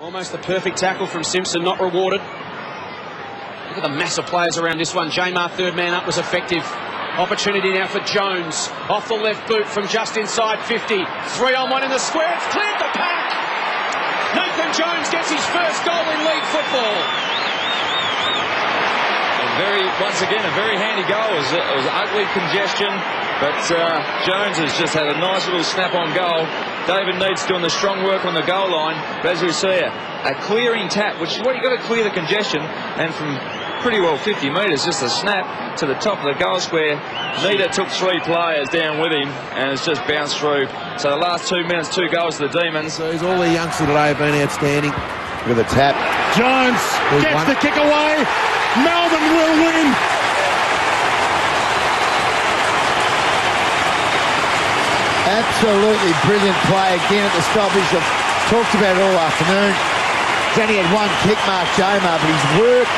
Almost the perfect tackle from Simpson, not rewarded. Look at the mass of players around this one. Jamar, third man up, was effective. Opportunity now for Jones. Off the left boot from just inside 50. 3-on-1 in the square. It's cleared the pack. Nathan Jones gets his first goal in league football. Once again, a very handy goal. It was ugly congestion, but Jones has just had a nice little snap-on goal. David Need's doing the strong work on the goal line, but as we see, a clearing tap, which is what you've got to clear the congestion, and from pretty well 50 metres, just a snap to the top of the goal square. Needa took 3 players down with him, and it's just bounced through. So the last 2 minutes, 2 goals to the Demons. All the youngsters today have been outstanding. With a tap. Jones gets the kick away. Melbourne will win. Absolutely brilliant play again at the stoppage. I've talked about it all afternoon. He's only had 1 kick, Mark Jamar, but his work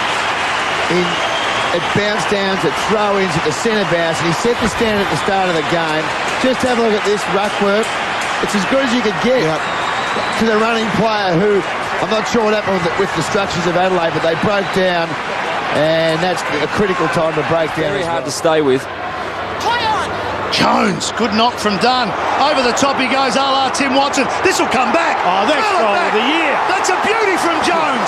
at bounce downs, at throw-ins, at the centre bounce, and he set the standard at the start of the game. Just have a look at this ruck work. It's as good as you could get to the running player who, I'm not sure what happened with the structures of Adelaide, but they broke down, and that's a critical time to break down. Very hard to stay with. Jones, good knock from Dunn. Over the top he goes, a la Tim Watson. This will come back. Oh, that's goal of the year. That's a beauty from Jones.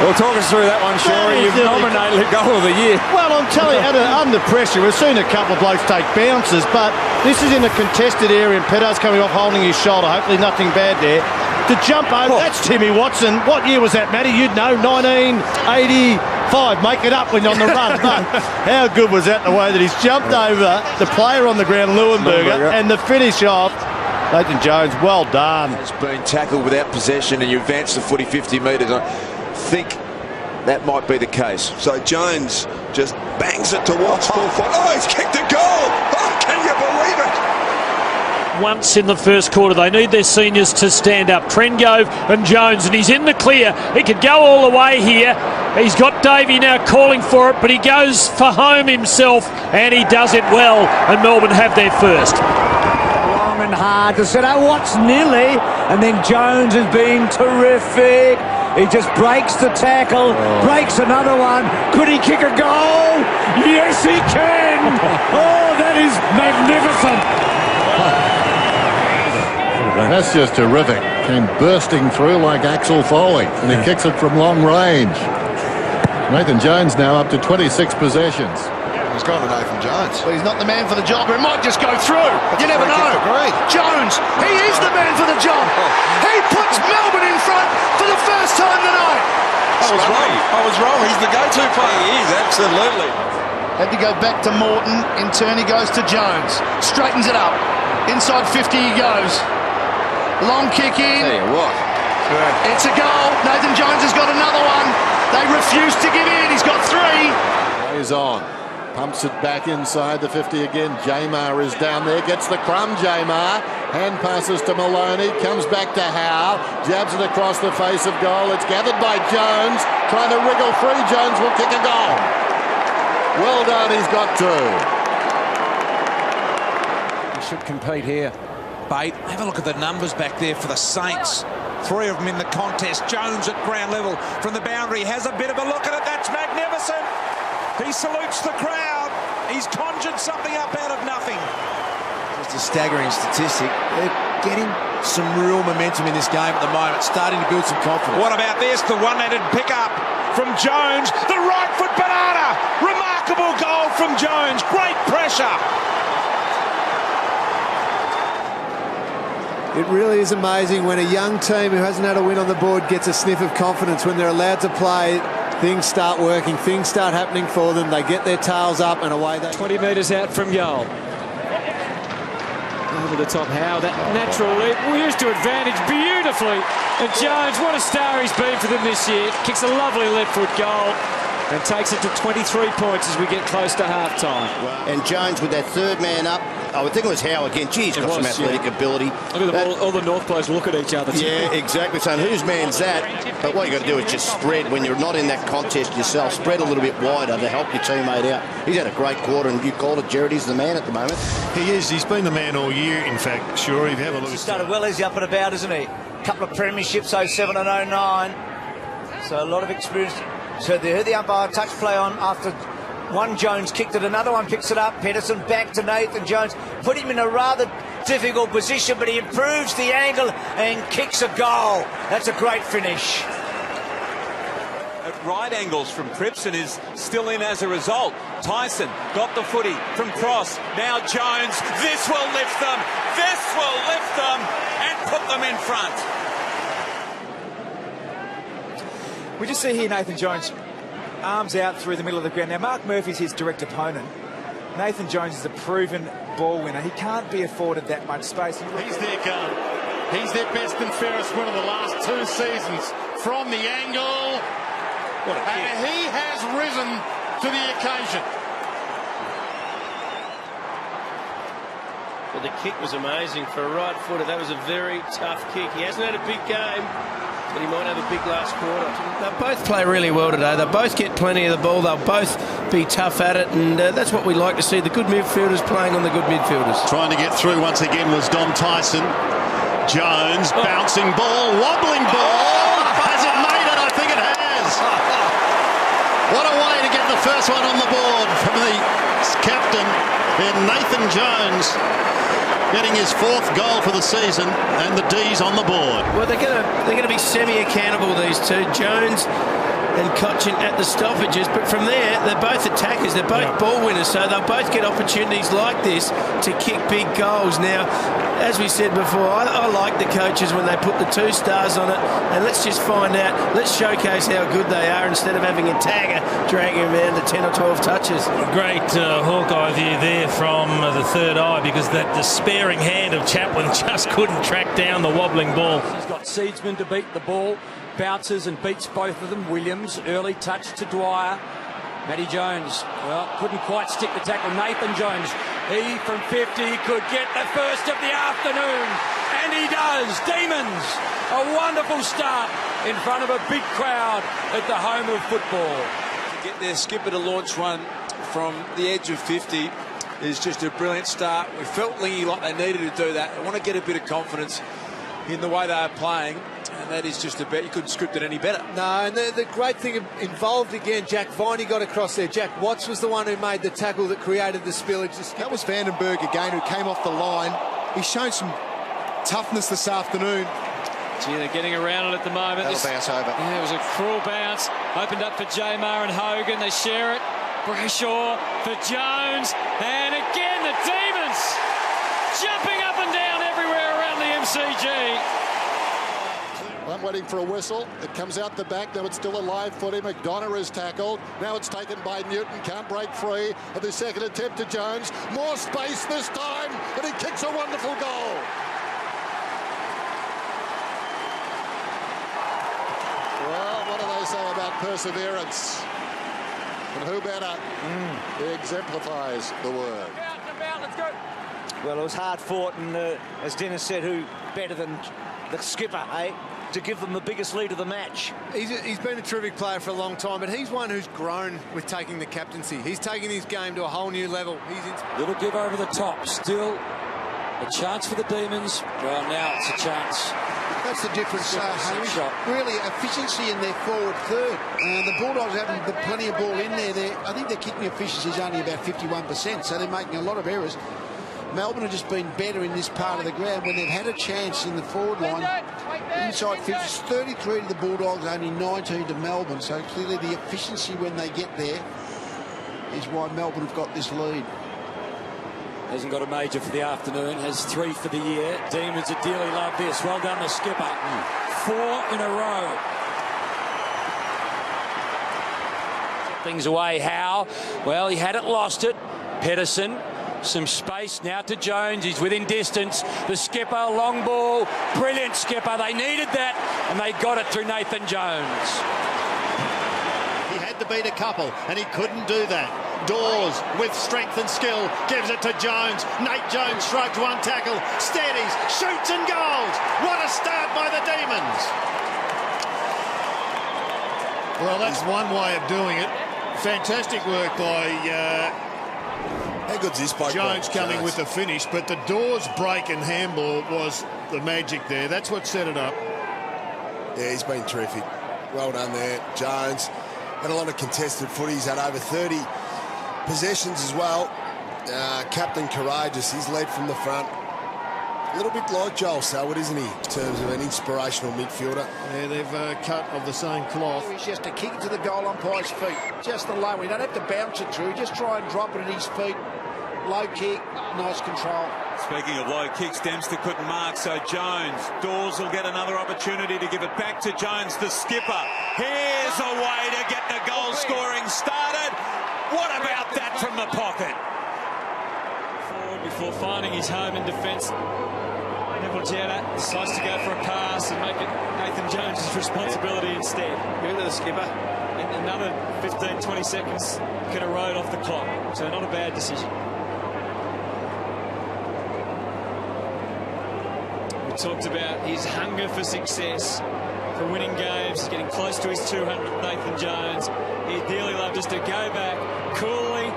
Well, talk us through that one, Shorey. You've nominated goal of the year. Well, I'm telling you, under pressure, we've seen a couple of blokes take bounces, but this is in a contested area, and Pedo's coming off holding his shoulder. Hopefully nothing bad there. To jump over, that's Timmy Watson. What year was that, Matty? You'd know, 1985. Make it up when you're on the run. But how good was that, the way that he's jumped over the player on the ground, Leuenberger, and the finish off. Nathan Jones, well done. It's been tackled without possession, and you advance the footy 50 metres. I think that might be the case. So Jones just bangs it towards full forward. Oh, he's kicked a goal! Oh, can you believe it? Once in the first quarter, they need their seniors to stand up. Trengove and Jones, and he's in the clear. He could go all the way here. He's got Davey now calling for it, but he goes for home himself, and he does it well, and Melbourne have their first. Long and hard to set out Watts nearly, and then Jones has been terrific. He just breaks the tackle, breaks another one. Could he kick a goal? Yes, he can! Oh, that is magnificent! That's just terrific. Came bursting through like Axel Foley, and he kicks it from long range. Nathan Jones now up to 26 possessions. He's gone to Nathan Jones. But he's not the man for the job. It might just go through. You never know. Jones, he is the man for the job. He puts Melbourne in front for the first time tonight. I was wrong. He's the go-to player. He is, absolutely. Had to go back to Morton. In turn, he goes to Jones. Straightens it up. Inside 50 he goes. Long kick in. Tell you what. It's a goal. Nathan Jones has got another one. They refuse to give in. He's got 3. Plays on. Pumps it back inside the 50 again. Jamar is down there. Gets the crumb, Jamar. Hand passes to Maloney. Comes back to Howe. Jabs it across the face of goal. It's gathered by Jones. Trying to wriggle free. Jones will kick a goal. Well done. He's got 2. He should compete here. Bate, have a look at the numbers back there for the Saints. 3 of them in the contest. Jones at ground level from the boundary has a bit of a look at it. That's magnificent. He salutes the crowd. He's conjured something up out of nothing. Just a staggering statistic. They're getting some real momentum in this game at the moment, starting to build some confidence. What about this? The one-handed pick-up from Jones. The right foot banana. Remarkable goal from Jones. Great pressure. It really is amazing when a young team who hasn't had a win on the board gets a sniff of confidence. When they're allowed to play, things start working, things start happening for them. They get their tails up and away they 20 metres out from goal. Over the top, Howe, that natural leap, used to advantage beautifully. And Jones, what a star he's been for them this year. Kicks a lovely left foot goal. and takes it to 23 points as we get close to half-time. And Jones with that third man up. I would think it was Howe again. Gee, he's got some athletic ability. Look at all the North players look at each other. Yeah, exactly. So whose man's that? But what you got to do is just spread when you're not in that contest yourself. Spread a little bit wider to help your teammate out. He's had a great quarter, and you called it, Jared. He's the man at the moment. He is. He's been the man all year, in fact. Sure, if you have a look. He started well. He's up and about, isn't he? A couple of premierships, 07 and 09. So a lot of experience. So they heard the umpire touch play on after one Jones kicked it, another one picks it up. Pedersen back to Nathan Jones, put him in a rather difficult position, but he improves the angle and kicks a goal. That's a great finish. At right angles from Cripps and is still in as a result. Tyson got the footy from Cross. Now Jones. This will lift them. This will lift them and put them in front. We just see here Nathan Jones, arms out through the middle of the ground. Now, Mark Murphy's his direct opponent. Nathan Jones is a proven ball winner. He can't be afforded that much space. He's their gun. He's their best and fairest winner the last 2 seasons. From the angle. What a kick. And he has risen to the occasion. Well, the kick was amazing for a right footer. That was a very tough kick. He hasn't had a big game, but he might have a big last quarter. They'll both play really well today. They'll both get plenty of the ball. They'll both be tough at it, and that's what we like to see. The good midfielders playing on the good midfielders. Trying to get through once again was Dom Tyson. Jones, bouncing ball, wobbling ball. Has it made it? I think it has. What a way to get the first one on the board from the captain in Nathan Jones, getting his 4th goal for the season, and the D's on the board. Well, they're gonna be semi-accountable, these two, Jones and Cochin at the stoppages, but from there they're both attackers, they're both ball winners, so they'll both get opportunities like this to kick big goals. Now, as we said before, I like the coaches when they put the 2 stars on it, and let's just find out, let's showcase how good they are instead of having a tagger dragging them down to 10 or 12 touches. Great Hawkeye view there from the third eye, because that despairing hand of Chaplin just couldn't track down the wobbling ball. He's got Seedsman to beat the ball, bounces and beats both of them. Williams, early touch to Dwyer. Matty Jones, well, couldn't quite stick the tackle. Nathan Jones, he from 50 could get the first of the afternoon, and he does. Demons, a wonderful start in front of a big crowd at the home of football. To get their skipper to launch one from the edge of 50 is just a brilliant start. We felt Lingy like they needed to do that. They want to get a bit of confidence in the way they are playing, and that is just a bet. You couldn't script it any better. No, and the great thing involved again, Jack Viney got across there. Jack Watts was the one who made the tackle that created the spillage. That was Vandenberg again, who came off the line. He's shown some toughness this afternoon. Gee, they're getting around it at the moment. That'll bounce over. Yeah, it was a cruel bounce. Opened up for Jamar and Hogan. They share it. Brayshaw for Jones. And again, the Demons jumping up and down everywhere around the MCG. I'm waiting for a whistle. It comes out the back. Now it's still a live footy. McDonough is tackled. Now it's taken by Newton. Can't break free. At the second attempt to Jones. More space this time. And he kicks a wonderful goal. Well, what do they say about perseverance? And who better exemplifies the word? Let's go. Well, it was hard fought, and as Dennis said, who better than the skipper, eh? To give them the biggest lead of the match. He's been a terrific player for a long time, but he's one who's grown with taking the captaincy. He's taking his game to a whole new level. Little give over the top. Still a chance for the Demons. Well, now it's a chance. That's the difference, Hamish. Really, efficiency in their forward third. The Bulldogs having plenty of ball in there. I think their kicking efficiency is only about 51%, so they're making a lot of errors. Melbourne have just been better in this part of the ground when they've had a chance in the forward line. Inside 50, 33 to the Bulldogs, only 19 to Melbourne. So clearly the efficiency when they get there is why Melbourne have got this lead. Hasn't got a major for the afternoon, has 3 for the year. Demons would dearly love this. Well done, the skipper. 4 in a row. Things away, Howe. Well, he hadn't lost it. Pedersen. Some space now to Jones. He's within distance. The skipper, long ball. Brilliant skipper. They needed that, and they got it through Nathan Jones. He had the beat a couple, and he couldn't do that. Dawes, with strength and skill, gives it to Jones. Nate Jones shrugs one tackle, steadies, shoots and goals. What a start by the Demons. Well, that's one way of doing it. Fantastic work by how good's this bloke? Jones coming with the finish, but the Dawes break and handball was the magic there. That's what set it up. Yeah, he's been terrific. Well done there, Jones. Had a lot of contested footy. He's had over 30 possessions as well. Captain courageous. He's led from the front. A little bit like Joel Selwood, isn't he, in terms of an inspirational midfielder? Yeah, they've cut of the same cloth. He's just a kick it to the goal umpire's feet. Just the low. We don't have to bounce it through. Just try and drop it at his feet. Low kick, nice control. Speaking of low kicks, Dempster couldn't mark, so Jones. Dawes will get another opportunity to give it back to Jones, the skipper. Here's a way to get the goal scoring started. What about that from the pocket? Forward before finding his home in defence. Neville Jetta decides to go for a pass and make it Nathan Jones' responsibility instead. Go to the skipper. And another 15-20 seconds could erode off the clock, so not a bad decision. We talked about his hunger for success, for winning games. He's getting close to his 200th, Nathan Jones. He'd dearly love just to go back coolly,